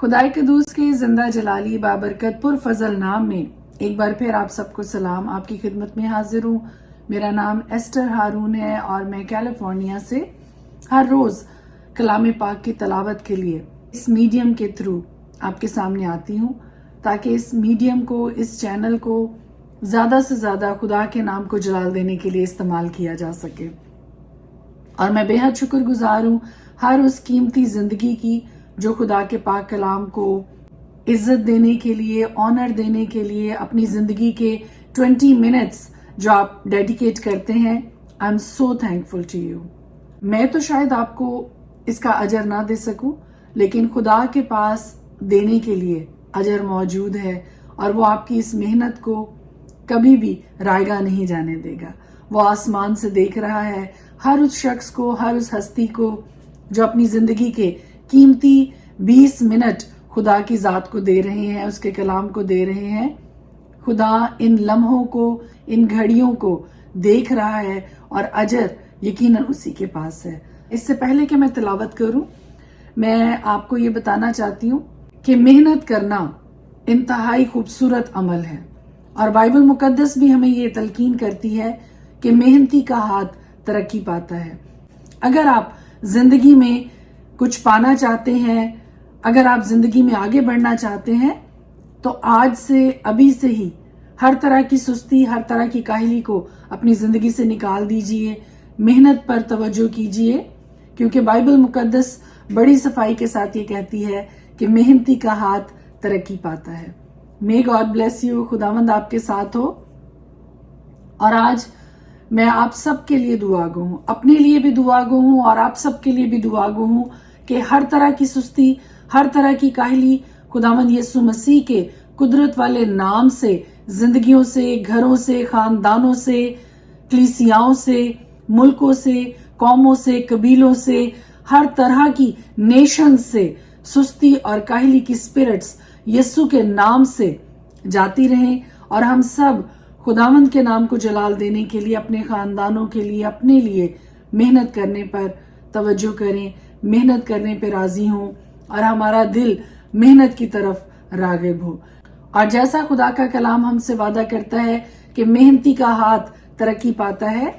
खुदाई कदूस के जिंदा जलाली बाबरकत पुर फजल नाम में एक बार फिर आप सबको सलाम। आपकी खिदमत में हाजिर हूँ। मेरा नाम एस्टर हारून है और मैं कैलिफोर्निया से हर रोज कलाम पाक की तलावत के लिए इस मीडियम के थ्रू आपके सामने आती हूँ, ताकि इस मीडियम को, इस चैनल को ज्यादा से ज्यादा खुदा के नाम को जलाल देने के लिए इस्तेमाल किया जा सके। और मैं बेहद शुक्रगुजार हूँ हर उस कीमती जिंदगी की जो खुदा के पाक कलाम को इज्जत देने के लिए, ऑनर देने के लिए अपनी जिंदगी के 20 मिनट्स जो आप डेडिकेट करते हैं। I am so thankful to you. मैं तो शायद आपको इसका अजर ना दे सकूं, लेकिन खुदा के पास देने के लिए अजर मौजूद है और वो आपकी इस मेहनत को कभी भी रायगा नहीं जाने देगा। वो आसमान से देख रहा है हर उस शख्स को, हर उस हस्ती को जो अपनी जिंदगी के कीमती 20 मिनट खुदा की जात को दे रहे हैं, उसके कलाम को दे रहे हैं। खुदा इन लम्हों को, इन घड़ियों को देख रहा है और अजर यकीनन उसी के पास है। इससे पहले कि मैं तिलावत करूं, मैं आपको ये बताना चाहती हूँ कि मेहनत करना इंतहाई खूबसूरत अमल है और बाइबल मुकद्दस भी हमें ये तलकीन करती है कि मेहनती का हाथ तरक्की पाता है। अगर आप जिंदगी में कुछ पाना चाहते हैं, अगर आप जिंदगी में आगे बढ़ना चाहते हैं, तो आज से, अभी से ही हर तरह की सुस्ती, हर तरह की काहली को अपनी जिंदगी से निकाल दीजिए। मेहनत पर तवज्जो कीजिए, क्योंकि बाइबल मुकद्दस बड़ी सफाई के साथ ये कहती है कि मेहनती का हाथ तरक्की पाता है। May God bless you. खुदावंद आपके साथ हो। और आज मैं आप सबके लिए दुआ गो हूँ, अपने लिए भी दुआ गो हूँ और आप सबके लिए भी दुआ गो हूँ कि हर तरह की सुस्ती, हर तरह की काहली खुदावंद यीशु मसीह के कुदरत वाले नाम से जिंदगियों से, घरों से, खानदानों से, कलीसियाओं से, मुल्कों से, कौमों से, कबीलों से, हर तरह की नेशन से सुस्ती और काहली की स्पिरिट्स यीशु के नाम से जाती रहें और हम सब खुदावंद के नाम को जलाल देने के लिए, अपने खानदानों के लिए, अपने लिए मेहनत करने पर तवज्जो करें, मेहनत करने पर राजी हों और हमारा दिल मेहनत की तरफ रागिब हो। और जैसा खुदा का कलाम हमसे वादा करता है कि मेहनती का हाथ तरक्की पाता है,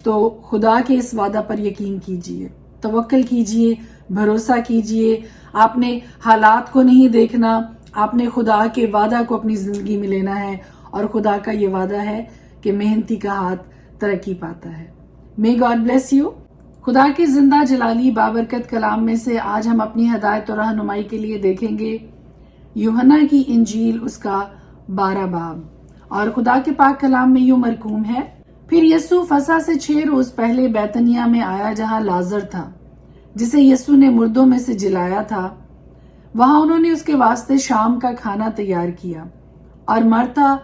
तो खुदा के इस वादा पर यकीन कीजिए, तवक्कल कीजिए, भरोसा कीजिए। आपने हालात को नहीं देखना, आपने खुदा के वादा को अपनी जिंदगी में लेना है और खुदा का ये वादा है कि मेहनती का हाथ तरक्की पाता है। May God bless you. खुदा के जिंदा जलाली बाबरकत कलाम में से आज हम अपनी हदायत और रहनुमाई के लिए देखेंगे यूहन्ना की इंजील, उसका 12 बाब। और खुदा के पाक कलाम में यूं मरकूम है, फिर यीशु फसह से 6 रोज पहले बैतनिया में आया, जहां लाजर था जिसे यीशु ने मुर्दों में से जिलाया था। वहां उन्होंने उसके वास्ते शाम का खाना तैयार किया और मरता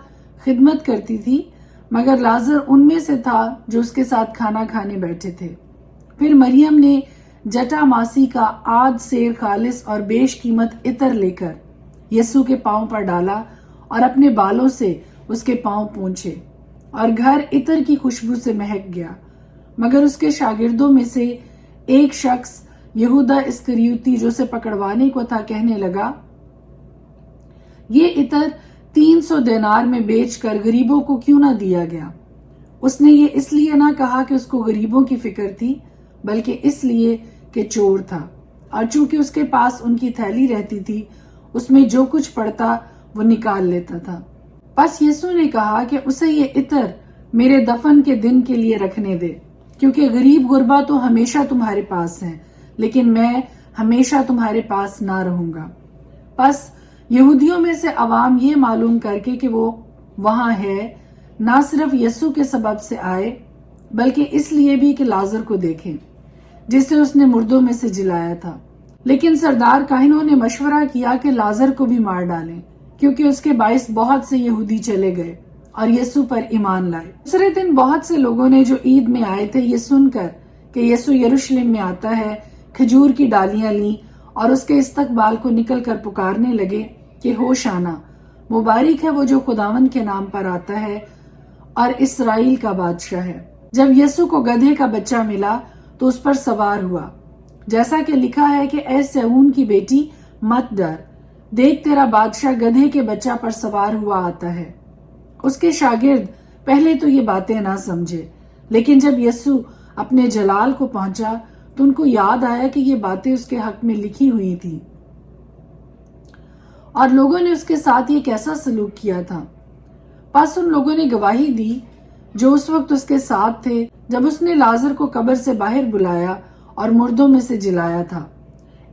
खिदमत करती थी, मगर लाजर उनमें से था जो उसके साथ खाना खाने बैठे थे। फिर मरियम ने जटा मासी का आध सेर खालिस और बेश कीमत इतर लेकर यीशु के पांव पर डाला और अपने बालों से उसके पांव पोंछे और घर इतर की खुशबू से महक गया। मगर उसके शागिर्दों में से एक शख्स, यहूदा इस्करियोती, जो उसे पकड़वाने को था, कहने लगा, ये इतर 300 देनार में बेचकर गरीबों को क्यों ना दिया गया। उसने ये इसलिए ना कहा कि उसको गरीबों की फिक्र थी, बल्कि इसलिए कि चोर था और चूंकि उसके पास उनकी थैली रहती थी, उसमें जो कुछ पड़ता वो निकाल लेता था। बस यीशु ने कहा कि उसे ये इतर मेरे दफन के दिन के लिए रखने दे, क्योंकि गरीब गुरबा तो हमेशा तुम्हारे पास हैं, लेकिन मैं हमेशा तुम्हारे पास ना रहूंगा। बस यहूदियों में से अवाम ये मालूम करके कि वो वहां है, ना सिर्फ यीशु के सबब से आए, बल्कि इसलिए भी कि लाजर को देखें जिसे उसने मुर्दों में से जिलाया था। लेकिन सरदार काहिनों ने मशवरा किया कि लाजर को भी मार डालें, क्योंकि उसके बाइस बहुत से यहूदी चले गए और यीशु पर ईमान लाए। दूसरे दिन बहुत से लोगों ने जो ईद में आए थे, ये सुनकर कि यीशु यरूशलेम में आता है, खजूर की डालियां ली और उसके इस्तकबाल को निकल कर पुकारने लगे कि होशाना, मुबारक है वो जो खुदावंद के नाम पर आता है और इसराइल का बादशाह है। जब यीशु को गधे का बच्चा मिला तो उस पर सवार हुआ, जैसा कि लिखा है कि ऐ सेऊन की बेटी मत डर, دیکھ تیرا بادشاہ گدھے کے بچہ پر سوار ہوا آتا ہے۔ اس کے شاگرد پہلے تو یہ باتیں نہ سمجھے، لیکن جب یسوع اپنے جلال کو پہنچا تو ان کو یاد آیا کہ یہ باتیں اس کے حق میں لکھی ہوئی تھی اور لوگوں نے اس کے ساتھ یہ کیسا سلوک کیا تھا۔ پس ان لوگوں نے گواہی دی جو اس وقت اس کے ساتھ تھے جب اس نے لازر کو قبر سے باہر بلایا اور مردوں میں سے جلایا تھا۔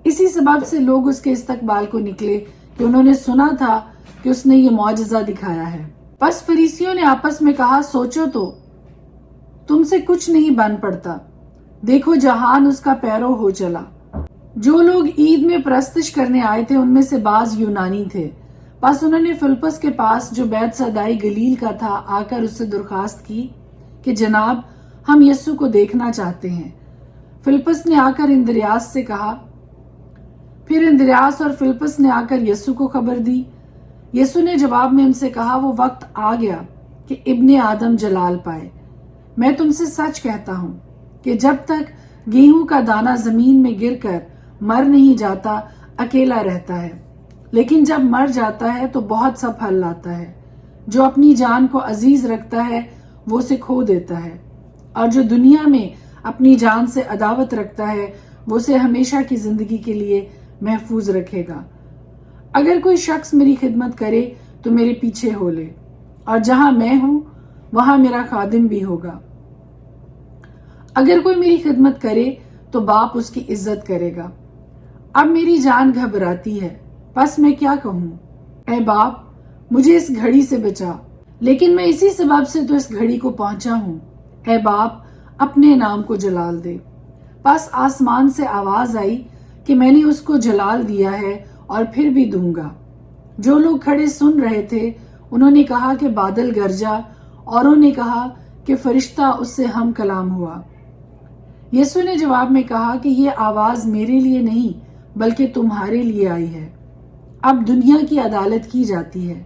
اسی سبب سے لوگ اس کے استقبال کو نکلے کہ انہوں نے سنا تھا کہ اس نے یہ معجزہ دکھایا ہے۔ پس فریسیوں نے آپس میں کہا، سوچو تو تم سے کچھ نہیں بن پڑتا، دیکھو جہان اس کا پیرو ہو چلا۔ جو لوگ عید میں پرستش کرنے آئے تھے ان میں سے بعض یونانی تھے۔ پس انہوں نے فلپس کے پاس جو بیت سیدائی گلیل کا تھا آ کر اس سے درخواست کی کہ جناب ہم یسوع کو دیکھنا چاہتے ہیں۔ فلپس نے آ کر اندریاس سے کہا، پھر اندریاس اور فلپس نے آ کر یسوع کو خبر دی۔ یسوع نے جواب میں ان سے کہا، وہ وقت آ گیا کہ ابن آدم جلال پائے۔ میں تم سے سچ کہتا ہوں کہ جب تک گیہوں کا دانہ زمین میں گر کر مر نہیں جاتا اکیلا رہتا ہے، لیکن جب مر جاتا ہے تو بہت سا پھل لاتا ہے۔ جو اپنی جان کو عزیز رکھتا ہے وہ اسے کھو دیتا ہے، اور جو دنیا میں اپنی جان سے عداوت رکھتا ہے وہ اسے ہمیشہ کی زندگی کے لیے محفوظ رکھے گا۔ اگر کوئی شخص میری خدمت کرے تو میرے پیچھے ہو لے، اور جہاں میں ہوں وہاں میرا خادم بھی ہوگا۔ اگر کوئی میری خدمت کرے تو باپ اس کی عزت کرے گا۔ اب میری جان گھبراتی ہے، پس میں کیا کہوں؟ اے باپ مجھے اس گھڑی سے بچا، لیکن میں اسی سبب سے تو اس گھڑی کو پہنچا ہوں۔ اے باپ اپنے نام کو جلال دے۔ پس آسمان سے آواز آئی کہ میں نے اس کو جلال دیا ہے اور پھر بھی دوں گا۔ جو لوگ کھڑے سن رہے تھے انہوں نے کہا کہ بادل گرجا، اوروں نے کہا کہ فرشتہ اس سے ہم کلام ہوا۔ یسوع نے جواب میں کہا کہ یہ آواز میرے لیے نہیں بلکہ تمہارے لیے آئی ہے۔ اب دنیا کی عدالت کی جاتی ہے۔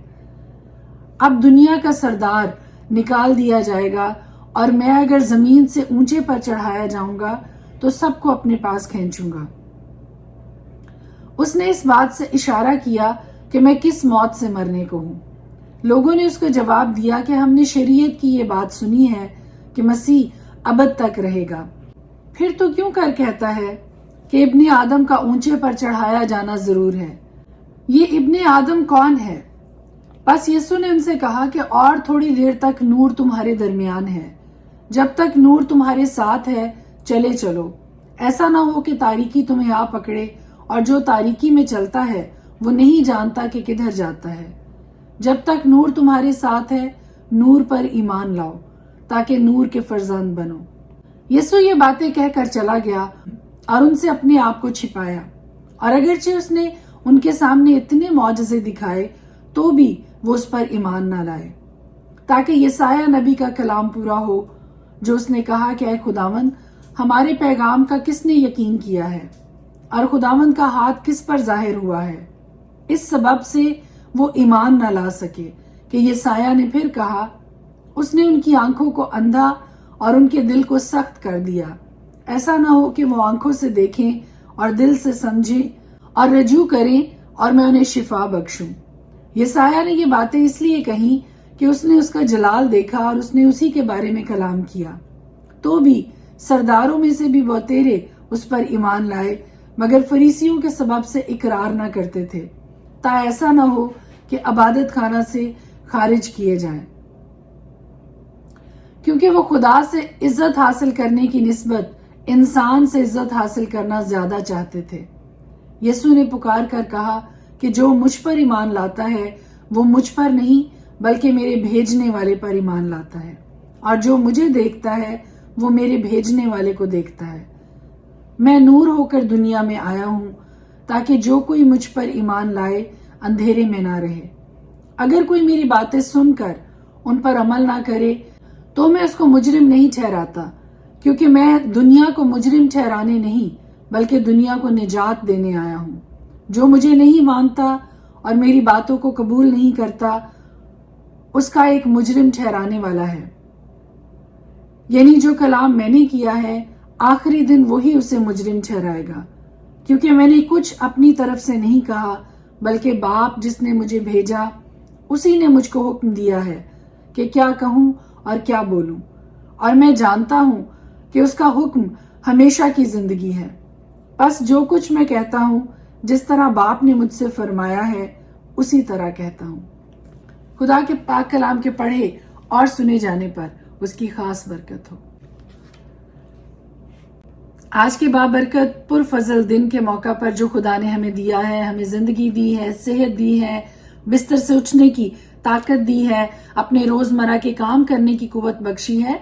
اب دنیا کا سردار نکال دیا جائے گا، اور میں اگر زمین سے اونچے پر چڑھایا جاؤں گا تو سب کو اپنے پاس کھینچوں گا۔ اس نے اس بات سے اشارہ کیا کہ میں کس موت سے مرنے کو ہوں۔ لوگوں نے اس کو جواب دیا کہ ہم نے شریعت کی یہ بات سنی ہے کہ مسیح ابد تک رہے گا، پھر تو کیوں کر کہتا ہے کہ ابن آدم کا اونچے پر چڑھایا جانا ضرور ہے؟ یہ ابن آدم کون ہے؟ بس یسوع نے ان سے کہا کہ اور تھوڑی دیر تک نور تمہارے درمیان ہے۔ جب تک نور تمہارے ساتھ ہے چلے چلو، ایسا نہ ہو کہ تاریکی تمہیں آ پکڑے، اور جو تاریکی میں چلتا ہے وہ نہیں جانتا کہ کدھر جاتا ہے۔ جب تک نور تمہارے ساتھ ہے نور پر ایمان لاؤ تاکہ نور کے فرزند بنو۔ یسوع یہ باتیں کہہ کر چلا گیا اور ان سے اپنے آپ کو چھپایا، اور اگرچہ اس نے ان کے سامنے اتنے معجزے دکھائے تو بھی وہ اس پر ایمان نہ لائے، تاکہ یسایہ نبی کا کلام پورا ہو جو اس نے کہا کہ اے خداوند ہمارے پیغام کا کس نے یقین کیا ہے، اور خداوند کا ہاتھ کس پر ظاہر ہوا ہے۔ اس سبب سے وہ ایمان نہ لا سکے کہ یسایہ نے پھر کہا، اس نے ان کی آنکھوں کو اندھا اور ان کے دل کو سخت کر دیا، ایسا نہ ہو کہ وہ آنکھوں سے دیکھیں اور دل سے سمجھیں اور رجوع کریں اور میں انہیں شفا بخشوں۔ یسایہ نے یہ باتیں اس لیے کہیں کہ اس نے اس کا جلال دیکھا اور اس نے اسی کے بارے میں کلام کیا۔ تو بھی سرداروں میں سے بھی بہتیرے اس پر ایمان لائے، مگر فریسیوں کے سبب سے اقرار نہ کرتے تھے، تا ایسا نہ ہو کہ عبادت خانہ سے خارج کیے جائیں، کیونکہ وہ خدا سے عزت حاصل کرنے کی نسبت انسان سے عزت حاصل کرنا زیادہ چاہتے تھے۔ یسوع نے پکار کر کہا کہ جو مجھ پر ایمان لاتا ہے وہ مجھ پر نہیں بلکہ میرے بھیجنے والے پر ایمان لاتا ہے، اور جو مجھے دیکھتا ہے وہ میرے بھیجنے والے کو دیکھتا ہے۔ میں نور ہو کر دنیا میں آیا ہوں تاکہ جو کوئی مجھ پر ایمان لائے اندھیرے میں نہ رہے۔ اگر کوئی میری باتیں سن کر ان پر عمل نہ کرے تو میں اس کو مجرم نہیں ٹھہراتا، کیونکہ میں دنیا کو مجرم ٹھہرانے نہیں بلکہ دنیا کو نجات دینے آیا ہوں۔ جو مجھے نہیں مانتا اور میری باتوں کو قبول نہیں کرتا اس کا ایک مجرم ٹھہرانے والا ہے، یعنی جو کلام میں نے کیا ہے آخری دن وہی اسے مجرم ٹھہرائے گا، کیونکہ میں نے کچھ اپنی طرف سے نہیں کہا बल्कि बाप जिसने मुझे भेजा उसी ने मुझको हुक्म दिया है कि क्या कहूं और क्या बोलूं, और मैं जानता हूं कि उसका हुक्म हमेशा की जिंदगी है। बस जो कुछ मैं कहता हूं जिस तरह बाप ने मुझसे फरमाया है उसी तरह कहता हूं। खुदा के पाक कलाम के पढ़े और सुने जाने पर उसकी खास बरकत हो। आज के बाबरकत पुरफजल दिन के मौका पर जो खुदा ने हमें दिया है, हमें जिंदगी दी है, सेहत दी है, बिस्तर से उठने की ताकत दी है, अपने रोजमर्रा के काम करने की कुव्वत बख्शी है,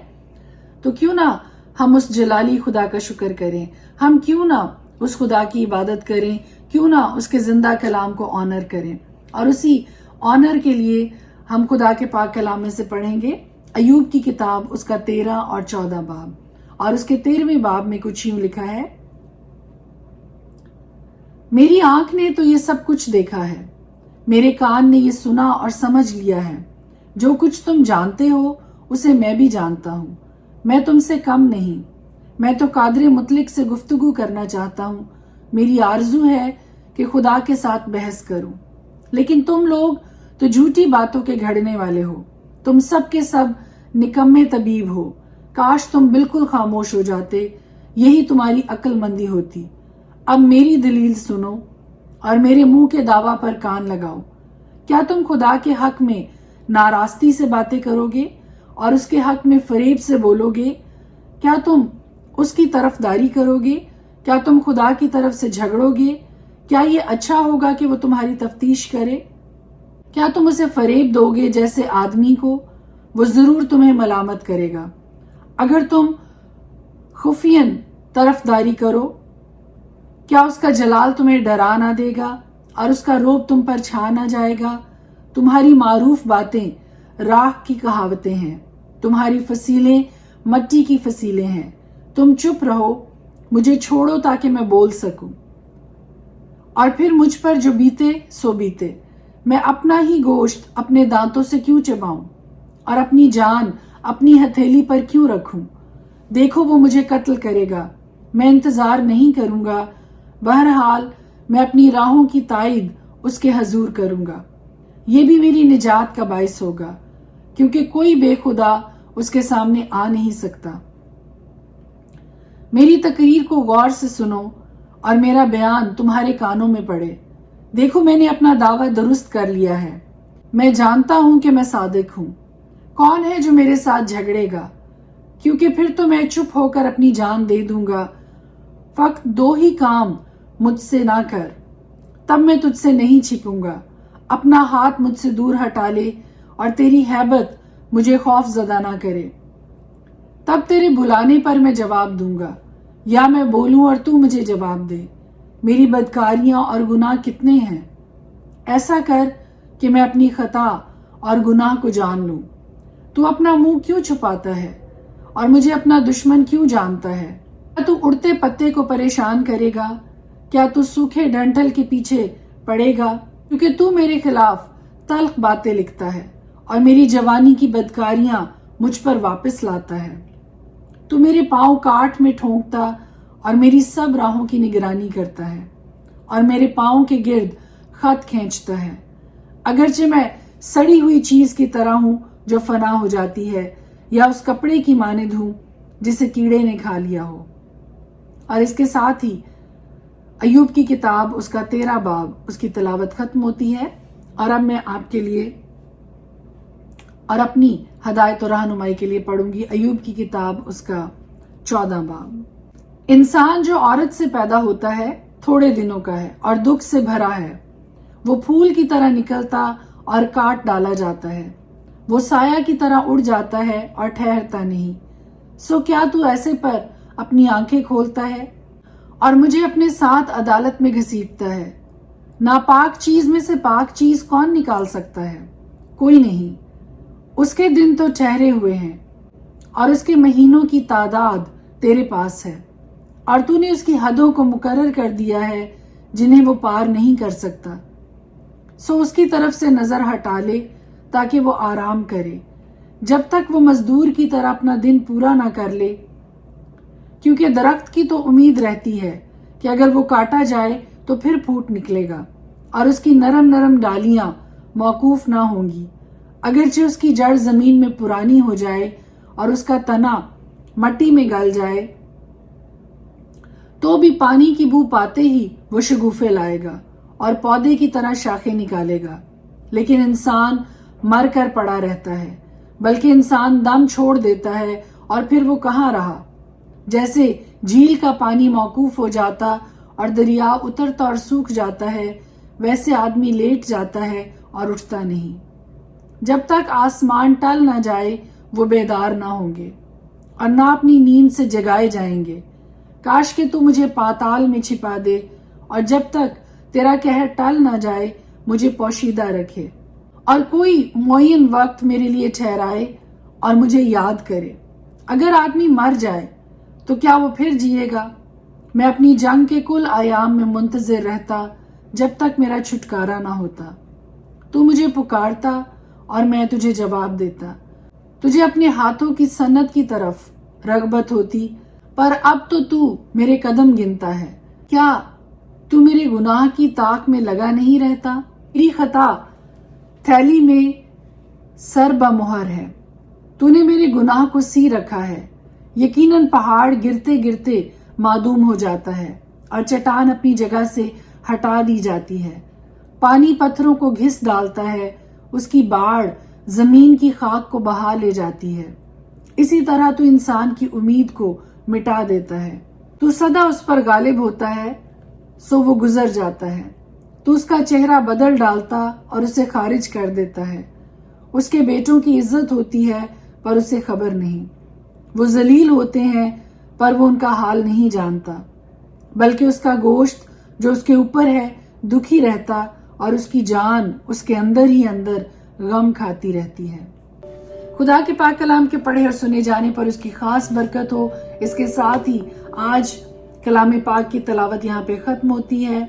तो क्यों ना हम उस जलाली खुदा का शुक्र करें, हम क्यों ना उस खुदा की इबादत करें, क्यों ना उसके जिंदा कलाम को ऑनर करें। और उसी ऑनर के लिए हम खुदा के पाक कलाम में से पढ़ेंगे अय्यूब की किताब, उसका 13 और 14 बाब। और उसके 13वें बाब में कुछ यूं लिखा है, मेरी आंख ने तो ये सब कुछ देखा है, मेरे कान ने ये सुना और समझ लिया है। जो कुछ तुम जानते हो उसे मैं भी जानता हूं, मैं तुमसे कम नहीं। मैं तो कादरे मुतलिक से गुफ्तगू करना चाहता हूं, मेरी आरजू है कि खुदा के साथ बहस करूं। लेकिन तुम लोग तो झूठी बातों के घड़ने वाले हो, तुम सब के सब निकम्मे तबीब हो। काश तुम बिल्कुल खामोश हो जाते, यही तुम्हारी अक्लमंदी होती। अब मेरी दलील सुनो और मेरे मुंह के दावा पर कान लगाओ। क्या तुम खुदा के हक में नारास्ती से बातें करोगे और उसके हक में फरेब से बोलोगे? क्या तुम उसकी तरफदारी करोगे? क्या तुम खुदा की तरफ से झगड़ोगे? क्या ये अच्छा होगा कि वो तुम्हारी तफ्तीश करे? क्या तुम उसे फरेब दोगे जैसे आदमी को? वो जरूर तुम्हें मलामत करेगा। अगर तुम खुफियन तरफदारी करो, क्या उसका जलाल तुम्हें डरा ना देगा और उसका रोब तुम पर छा ना जाएगा? तुम्हारी मारूफ बातें राख की कहावतें हैं, तुम्हारी फसीलें मट्टी की फसीलें हैं। तुम चुप रहो, मुझे छोड़ो ताकि मैं बोल सकूं। और फिर मुझ पर जो बीते सो बीते, मैं अपना ही गोश्त अपने दांतों से क्यों चबाऊं और अपनी जान अपनी हथेली पर क्यों रखूं? देखो वो मुझे कत्ल करेगा, मैं इंतजार नहीं करूंगा। बहरहाल मैं अपनी राहों की ताईद उसके हजूर करूंगा। ये भी मेरी निजात का बाइस होगा, क्योंकि कोई बेखुदा उसके सामने आ नहीं सकता। मेरी तकरीर को गौर से सुनो और मेरा बयान तुम्हारे कानों में पड़े। देखो मैंने अपना दावा दुरुस्त कर लिया है, मैं जानता हूं कि मैं सादिक हूं। कौन है जो मेरे साथ झगड़ेगा? क्योंकि फिर तो मैं चुप होकर अपनी जान दे दूंगा। फक्त 2 ही काम मुझसे ना कर, तब मैं तुझसे नहीं छिपूंगा। अपना हाथ मुझसे दूर हटा ले और तेरी हैबत मुझे खौफ ज़दा ना करे। तब तेरे बुलाने पर मैं जवाब दूंगा, या मैं बोलूं और तू मुझे जवाब दे। मेरी बदकारियां और गुनाह कितने हैं, ऐसा कर कि मैं अपनी खता और गुनाह को जान लूं। तू अपना मुंह क्यों छुपाता है और मुझे अपना दुश्मन क्यों जानता है? क्या तू उड़ते पत्ते को परेशान करेगा? क्या तू सूखे डंठल के पीछे पड़ेगा? क्योंकि तू मेरे खिलाफ तल्ख बातें लिखता है और मेरी जवानी की बदकारियां मुझ पर वापस लाता है। तू मेरे पांव काट में ठोंकता और मेरी सब राहों की निगरानी करता है और मेरे पांव के गिर्द खत खींचता है। अगरचे मैं सड़ी हुई चीज की तरह हूं जो फना हो जाती है, या उस कपड़े की मानिंद हूं जिसे कीड़े ने खा लिया हो। और इसके साथ ही अय्यूब की किताब, उसका 13 बाब, उसकी तिलावत खत्म होती है। और अब मैं आपके लिए और अपनी हदायत और रहनुमाई के लिए पढ़ूंगी अय्यूब की किताब, उसका 14 बाब। इंसान जो औरत से पैदा होता है थोड़े दिनों का है और दुख से भरा है। वो फूल की तरह निकलता और काट डाला जाता है। वो साया की तरह उड़ जाता है और ठहरता नहीं। सो क्या तू ऐसे पर अपनी आंखें खोलता है और मुझे अपने साथ अदालत में घसीटता है? नापाक चीज में से पाक चीज कौन निकाल सकता है? कोई नहीं। उसके दिन तो ठहरे हुए हैं और उसके महीनों की तादाद तेरे पास है, और तूने उसकी हदों को मुकर्रर कर दिया है जिन्हें वो पार नहीं कर सकता। सो उसकी तरफ से नजर हटा ले ताकि वो आराम करे, जब तक वो मजदूर की तरह अपना दिन पूरा ना कर ले। क्योंकि दरख्त की तो उम्मीद रहती है कि अगर वो काटा जाए तो फिर फूट निकलेगा, اور اس کی نرم نرم ڈالیاں موقوف نہ ہوں گی، اگرچہ اس کی جڑ زمین میں پرانی ہو جائے اور اس کا تنا مٹی میں گل جائے تو بھی پانی کی بو پاتے ہی وہ شگوفے لائے گا اور پودے کی طرح شاخیں نکالے گا۔ لیکن انسان مر کر پڑا رہتا ہے، بلکہ انسان دم چھوڑ دیتا ہے اور پھر وہ کہاں رہا۔ جیسے جھیل کا پانی موقوف ہو جاتا اور دریا اترتا اور سوکھ جاتا ہے، ویسے آدمی لیٹ جاتا ہے اور اٹھتا نہیں۔ جب تک آسمان ٹل نہ جائے وہ بیدار نہ ہوں گے اور نہ اپنی نیند سے جگائے جائیں گے۔ کاش کہ تو مجھے پاتال میں چھپا دے اور جب تک تیرا قہر ٹل نہ جائے مجھے پوشیدہ رکھے، اور کوئی معین وقت میرے لیے ٹھہرائے اور مجھے یاد کرے۔ اگر آدمی مر جائے تو کیا وہ پھر جیے گا؟ میں اپنی جنگ کے کل ایام میں منتظر رہتا جب تک میرا چھٹکارا نہ ہوتا۔ تو مجھے پکارتا اور میں تجھے جواب دیتا۔ تجھے اپنے ہاتھوں کی صنعت کی طرف رغبت ہوتی، پر اب تو میرے قدم گنتا ہے۔ کیا تو میرے گناہ کی طاق میں لگا نہیں رہتا؟ میری خطا تھیلی میں سر بمہر ہے، تو نے میرے گناہ کو سی رکھا ہے۔ یقیناً پہاڑ گرتے گرتے معدوم ہو جاتا ہے اور چٹان اپنی جگہ سے ہٹا دی جاتی ہے۔ پانی پتھروں کو گھس ڈالتا ہے، اس کی باڑ زمین کی خاک کو بہا لے جاتی ہے۔ اسی طرح تو انسان کی امید کو مٹا دیتا ہے۔ تو سدا اس پر غالب ہوتا ہے سو وہ گزر جاتا ہے۔ تو اس کا چہرہ بدل ڈالتا اور اسے خارج کر دیتا ہے۔ اس کے بیٹوں کی عزت ہوتی ہے پر اسے خبر نہیں۔ وہ ذلیل ہوتے ہیں پر وہ ان کا حال نہیں جانتا، بلکہ اس کا گوشت جو اس کے اوپر ہے دکھی رہتا اور اس کی جان اس کے اندر ہی اندر غم کھاتی رہتی ہے۔ خدا کے پاک کلام کے پڑھے اور سنے جانے پر اس کی خاص برکت ہو۔ اس کے ساتھ ہی آج کلام پاک کی تلاوت یہاں پہ ختم ہوتی ہے۔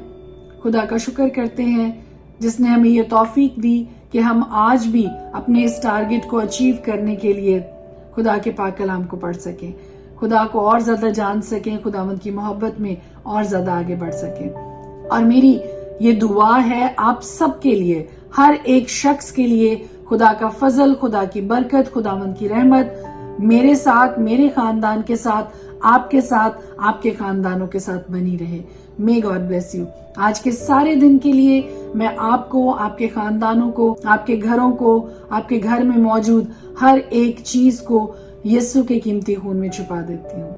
خدا کا شکر کرتے ہیں جس نے ہمیں یہ توفیق دی کہ ہم آج بھی اپنے اس ٹارگٹ کو اچیو کرنے کے لیے خدا کے پاک کلام کو پڑھ سکیں، خدا کو اور زیادہ جان سکیں، خداوند کی محبت میں اور زیادہ آگے بڑھ سکیں۔ اور میری یہ دعا ہے آپ سب کے لیے، ہر ایک شخص کے لیے، خدا کا فضل، خدا کی برکت، خداوند کی رحمت میرے ساتھ، میرے خاندان کے ساتھ، آپ کے ساتھ، آپ کے خاندانوں کے ساتھ بنی رہے۔ May God bless you۔ آج کے سارے دن کے لیے میں آپ کو، آپ کے خاندانوں کو، آپ کے گھروں کو، آپ کے گھر میں موجود ہر ایک چیز کو یسوع کے قیمتی خون میں چھپا دیتی ہوں۔